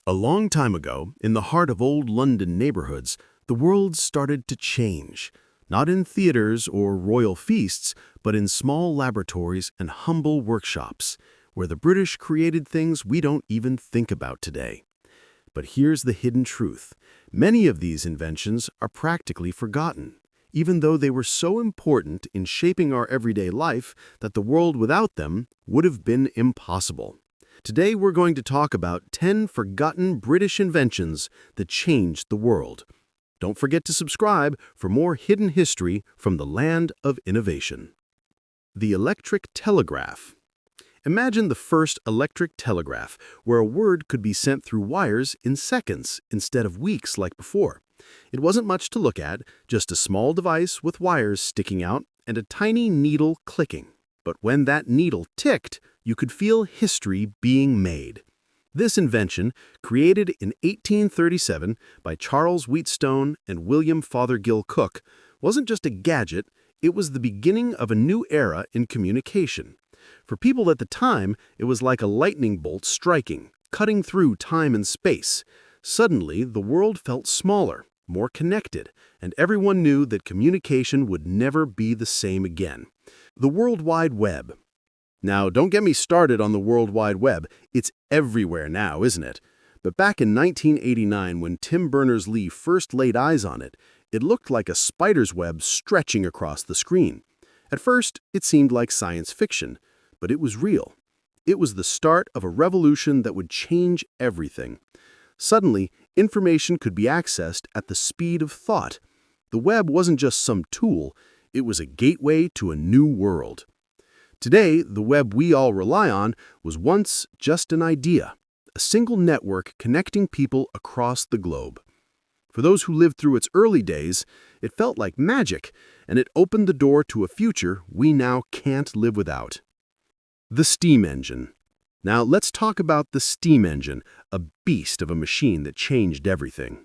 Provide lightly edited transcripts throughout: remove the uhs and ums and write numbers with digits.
A long time ago, in the heart of old London neighborhoods, the world started to change. Not in theaters or royal feasts, but in small laboratories and humble workshops, where the British created things we don't even think about today. But here's the hidden truth. Many of these inventions are practically forgotten, even though they were so important in shaping our everyday life that the world without them would have been impossible. Today we're going to talk about 10 forgotten British inventions that changed the world. Don't forget to subscribe for more hidden history from the land of innovation. The electric telegraph. Imagine the first electric telegraph, where a word could be sent through wires in seconds instead of weeks like before. It wasn't much to look at, just a small device with wires sticking out and a tiny needle clicking. But when that needle ticked, you could feel history being made. This invention, created in 1837 by Charles Wheatstone and William Fothergill Cooke, wasn't just a gadget, it was the beginning of a new era in communication. For people at the time, it was like a lightning bolt striking, cutting through time and space. Suddenly, the world felt smaller, more connected, and everyone knew that communication would never be the same again. The World Wide Web. Now, don't get me started on the World Wide Web. It's everywhere now, isn't it? But back in 1989, when Tim Berners-Lee first laid eyes on it, it looked like a spider's web stretching across the screen. At first, it seemed like science fiction, but it was real. It was the start of a revolution that would change everything. Suddenly, information could be accessed at the speed of thought. The web wasn't just some tool, it was a gateway to a new world. Today, the web we all rely on was once just an idea, a single network connecting people across the globe. For those who lived through its early days, it felt like magic, and it opened the door to a future we now can't live without. The steam engine. Now, let's talk about the steam engine, a beast of a machine that changed everything.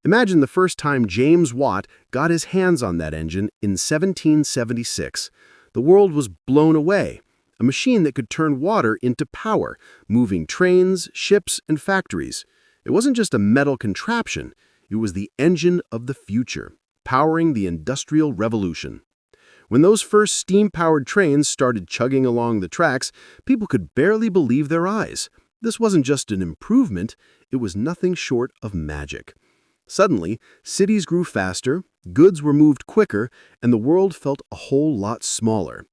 Imagine the first time James Watt got his hands on that engine in 1776. The world was blown away. A machine that could turn water into power, moving trains, ships, and factories. It wasn't just a metal contraption. It was the engine of the future, powering the Industrial Revolution. When those first steam-powered trains started chugging along the tracks, people could barely believe their eyes. This wasn't just an improvement, it was nothing short of magic. Suddenly, cities grew faster, goods were moved quicker, and the world felt a whole lot smaller.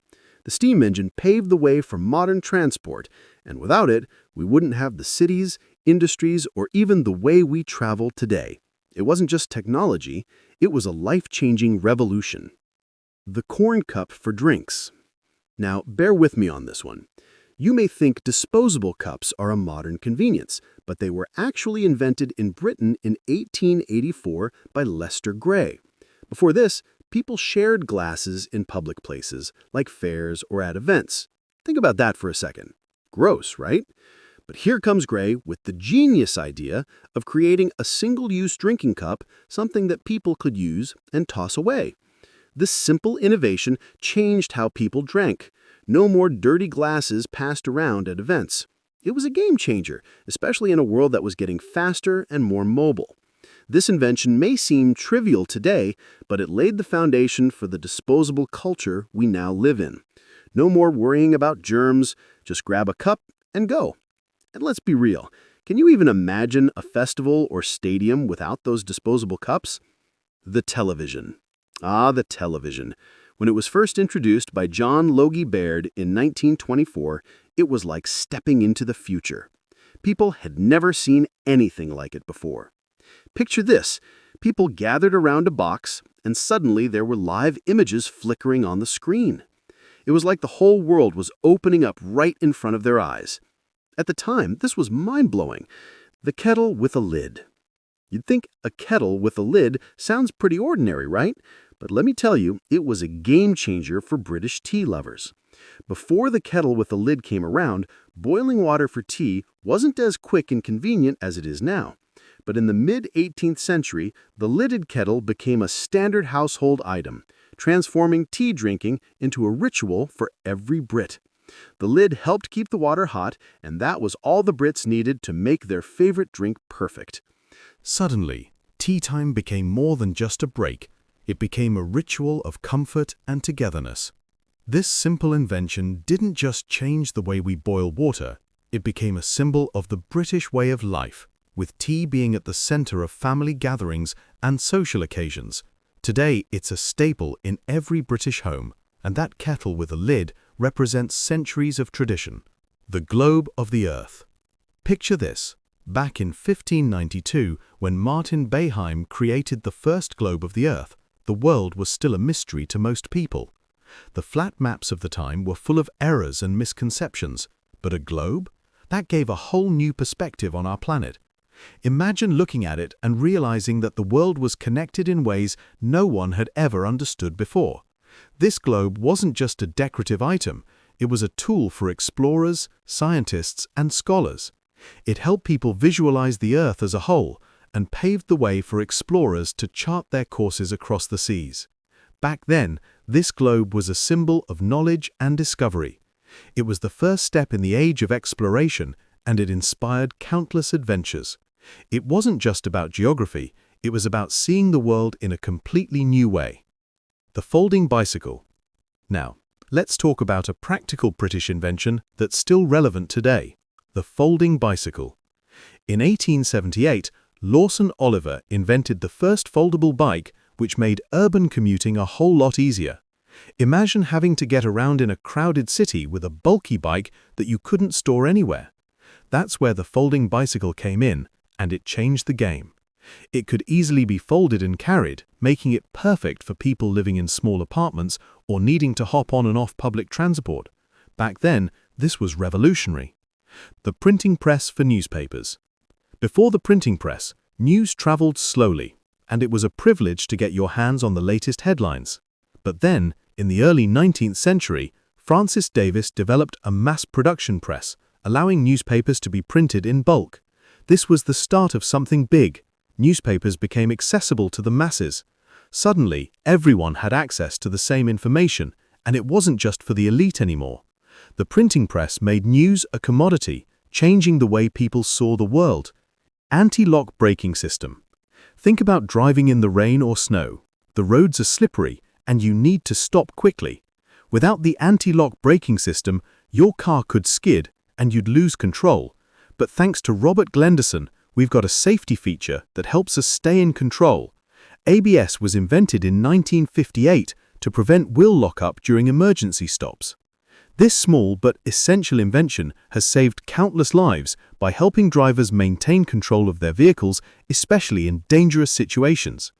The steam engine paved the way for modern transport, and without it, we wouldn't have the cities, industries, or even the way we travel today. It wasn't just technology, it was a life-changing revolution. The corn cup for drinks. Now, bear with me on this one. You may think disposable cups are a modern convenience, but they were actually invented in Britain in 1884 by Lester Gray. Before this, people shared glasses in public places, like fairs or at events. Think about that for a second. Gross, right? But here comes Gray with the genius idea of creating a single-use drinking cup, something that people could use and toss away. This simple innovation changed how people drank. No more dirty glasses passed around at events. It was a game changer, especially in a world that was getting faster and more mobile. This invention may seem trivial today, but it laid the foundation for the disposable culture we now live in. No more worrying about germs, just grab a cup and go. And let's be real, can you even imagine a festival or stadium without those disposable cups? The television. Ah, the television. When it was first introduced by John Logie Baird in 1924, it was like stepping into the future. People had never seen anything like it before. Picture this. People gathered around a box, and suddenly there were live images flickering on the screen. It was like the whole world was opening up right in front of their eyes. At the time, this was mind-blowing. The kettle with a lid. You'd think a kettle with a lid sounds pretty ordinary, right? But let me tell you, it was a game changer for British tea lovers. Before the kettle with a lid came around, boiling water for tea wasn't as quick and convenient as it is now. But in the mid-18th century, the lidded kettle became a standard household item, transforming tea drinking into a ritual for every Brit. The lid helped keep the water hot, and that was all the Brits needed to make their favorite drink perfect. Suddenly, tea time became more than just a break. It became a ritual of comfort and togetherness. This simple invention didn't just change the way we boil water, it became a symbol of the British way of life, with tea being at the center of family gatherings and social occasions. Today, it's a staple in every British home, and that kettle with a lid represents centuries of tradition. The globe of the earth. Picture this. Back in 1592, when Martin Behaim created the first globe of the earth, the world was still a mystery to most people. The flat maps of the time were full of errors and misconceptions, but a globe? That gave a whole new perspective on our planet. Imagine looking at it and realizing that the world was connected in ways no one had ever understood before. This globe wasn't just a decorative item, it was a tool for explorers, scientists, and scholars. It helped people visualize the Earth as a whole and paved the way for explorers to chart their courses across the seas. Back then, this globe was a symbol of knowledge and discovery. It was the first step in the age of exploration, and it inspired countless adventures. It wasn't just about geography, it was about seeing the world in a completely new way. The folding bicycle. Now, let's talk about a practical British invention that's still relevant today. The folding bicycle. In 1878, Lawson Oliver invented the first foldable bike, which made urban commuting a whole lot easier. Imagine having to get around in a crowded city with a bulky bike that you couldn't store anywhere. That's where the folding bicycle came in, and it changed the game. It could easily be folded and carried, making it perfect for people living in small apartments or needing to hop on and off public transport. Back then, this was revolutionary. The printing press for newspapers. Before the printing press, news traveled slowly, and it was a privilege to get your hands on the latest headlines. But then, in the early 19th century, Francis Davis developed a mass production press, allowing newspapers to be printed in bulk. This was the start of something big. Newspapers became accessible to the masses. Suddenly, everyone had access to the same information, and it wasn't just for the elite anymore. The printing press made news a commodity, changing the way people saw the world. Anti-lock braking system. Think about driving in the rain or snow. The roads are slippery, and you need to stop quickly. Without the anti-lock braking system, your car could skid, and you'd lose control. But thanks to Robert Glenderson, we've got a safety feature that helps us stay in control. ABS was invented in 1958 to prevent wheel lockup during emergency stops. This small but essential invention has saved countless lives by helping drivers maintain control of their vehicles, especially in dangerous situations.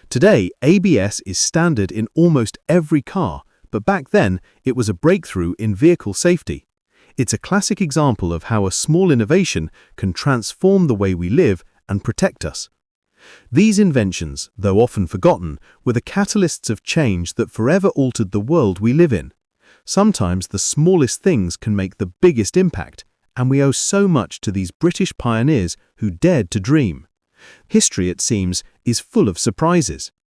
Today, ABS is standard in almost every car, but back then, it was a breakthrough in vehicle safety. It's a classic example of how a small innovation can transform the way we live and protect us. These inventions, though often forgotten, were the catalysts of change that forever altered the world we live in. Sometimes the smallest things can make the biggest impact, and we owe so much to these British pioneers who dared to dream. History, it seems, is full of surprises.